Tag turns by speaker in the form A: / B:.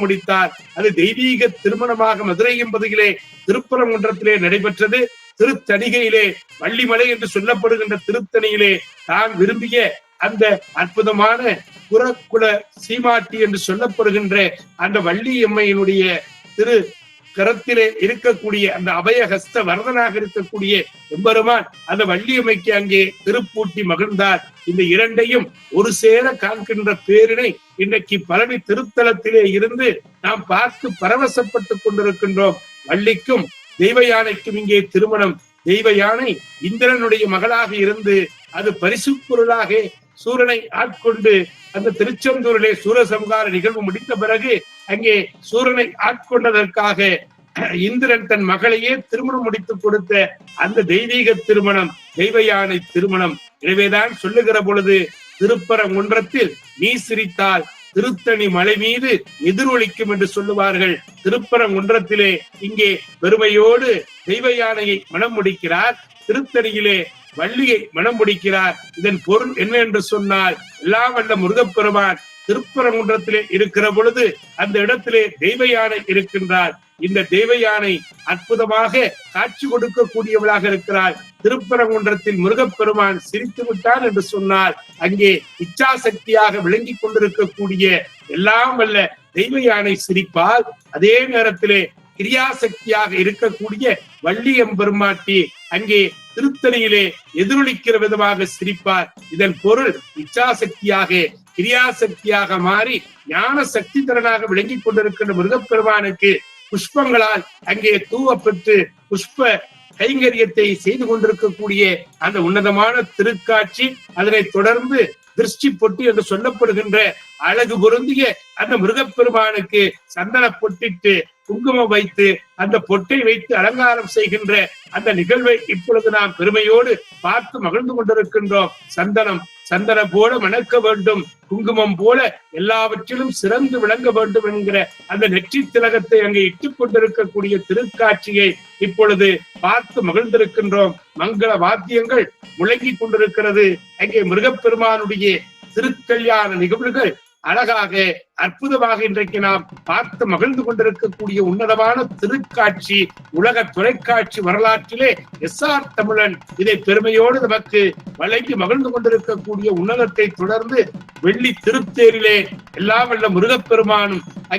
A: திருமணம் முடித்தார். அது தெய்வீக திருமணமாக மதுரை என்பதிலே திருப்பரங்குன்றத்திலே நடைபெற்றது. திருத்தணிகையிலே வள்ளிமலை என்று சொல்லப்படுகின்ற திருத்தணியிலே தான் விரும்பிய அந்த அற்புதமான புறக்குல சீமாட்டி என்று சொல்லப்படுகின்ற அந்த வள்ளியம்மையினுடைய திரு கரத்திலே இருக்கக்கூடிய அந்த அபயஹஸ்த வரதனாக இருக்கக்கூடிய எம்பெருமான் அந்த வள்ளியம்மைக்கு அங்கே திருப்பூட்டி மகிழ்ந்தார். இந்த இரண்டையும் ஒரு சேர காண்கின்ற பேரினை இன்றைக்கு பழனி திருத்தலத்திலே இருந்து நாம் பார்த்து பரவசப்பட்டுக் கொண்டிருக்கின்றோம். வள்ளிக்கும் தெய்வ யானைக்கும் இங்கே திருமணம். தெய்வ யானை இந்திரனுடைய மகளாக இருந்து அது பரிசு பொருளாக சூரனை ஆட்கொண்டு அந்த திருச்செந்தூரிலே சூரசம்ஹார நிகழ்வு முடித்த பிறகு அங்கே சூரனை ஆட்கொண்டதற்காக இந்திரன் தன் மகளையே திருமணம் முடித்துக் கொடுத்த அந்த தெய்வீக திருமணம் தெய்வ யானை திருமணம். எனவேதான் சொல்லுகிற பொழுது திருப்பரங்குன்றத்தில் நீ சிரித்தால் திருத்தணி மலை மீது எதிரொலிக்கும் என்று சொல்லுவார்கள். திருப்பரங்குன்றத்திலே இங்கே பெருமையோடு தெய்வ யானையை மனம் முடிக்கிறார், திருத்தணியிலே வள்ளியை மனம் முடிக்கிறார். இதன் பொருள் என்ன என்று சொன்னால், எல்லாம் வல்ல முருகப்பெருமான் திருப்பரங்குன்றத்திலே இருக்கிற பொழுது அந்த இடத்திலே தெய்வ யானை இருக்கின்றார். இந்த தெய்வ யானை அற்புதமாக காட்சி கொடுக்கக்கூடியவளாக இருக்கிறார். திருப்பரங்குன்றத்தில் முருகப்பெருமான் சிரித்து விட்டான் என்று சொன்னால் அங்கே இச்சாசக்தியாக விளங்கி கொண்டிருக்கக்கூடிய எல்லாம் வல்ல தெய்வ யானை சிரிப்பால், அதே நேரத்திலே கிரியாசக்தியாக இருக்கக்கூடிய வள்ளி எம்பெருமாட்டி அங்கே திருத்தணியிலே எதிரொலிக்கிற விதமாக சிரிப்பார். இதன் பொருள் இச்சாசக்தியாக கிரியாசக்தியாக மாறி ஞான சக்தி திறனாக விளங்கி கொண்டிருக்கின்ற முருகப்பெருமானுக்கு புஷ்பங்களால் அங்கே தூவப்பட்டு புஷ்ப கைங்கரியத்தை செய்து கொண்டிருக்கக்கூடிய அந்த உன்னதமான திருக்காட்சி. அதனை தொடர்ந்து திருஷ்டி பொட்டி என்று சொல்லப்படுகின்ற அழகு பொருந்திய அந்த முருகப்பெருமானுக்கு சந்தன பொட்டிட்டு குங்குமம் வைத்து அந்த பொட்டை வைத்து அலங்காரம் செய்கின்ற அந்த நிகழ்வை இப்பொழுது நாம் பெருமையோடு பார்த்து மகிழ்ந்து கொண்டிருக்கின்றோம். சந்தனம் போல மணக்க வேண்டும், குங்குமம் போல எல்லாவற்றிலும் சிறந்து விளங்க வேண்டும் என்கிற அந்த நெற்றி திலகத்தை அங்கே இட்டுக் கொண்டிருக்கக்கூடிய திருக்காட்சியை இப்பொழுது பார்த்து மகிழ்ந்திருக்கின்றோம். மங்கள வாத்தியங்கள் முழங்கி கொண்டிருக்கிறது. அங்கே முருகப்பெருமானுடைய திருக்கல்யாண நிகழ்வுகள் அழகாக அற்புதமாக இன்றைக்கு நாம் பார்த்து மகிழ்ந்து கொண்டிருக்கக்கூடிய உன்னதமான திருக்காட்சி உலக தொலைக்காட்சி வரலாற்றிலே SR தமிழன் இதை பெருமையோடு நமக்கு வழங்கி மகிழ்ந்து கொண்டிருக்கக்கூடிய உன்னதத்தை தொடர்ந்து வெள்ளி திருத்தேரிலே எல்லாம் வல்ல முருகப்பெருமானும்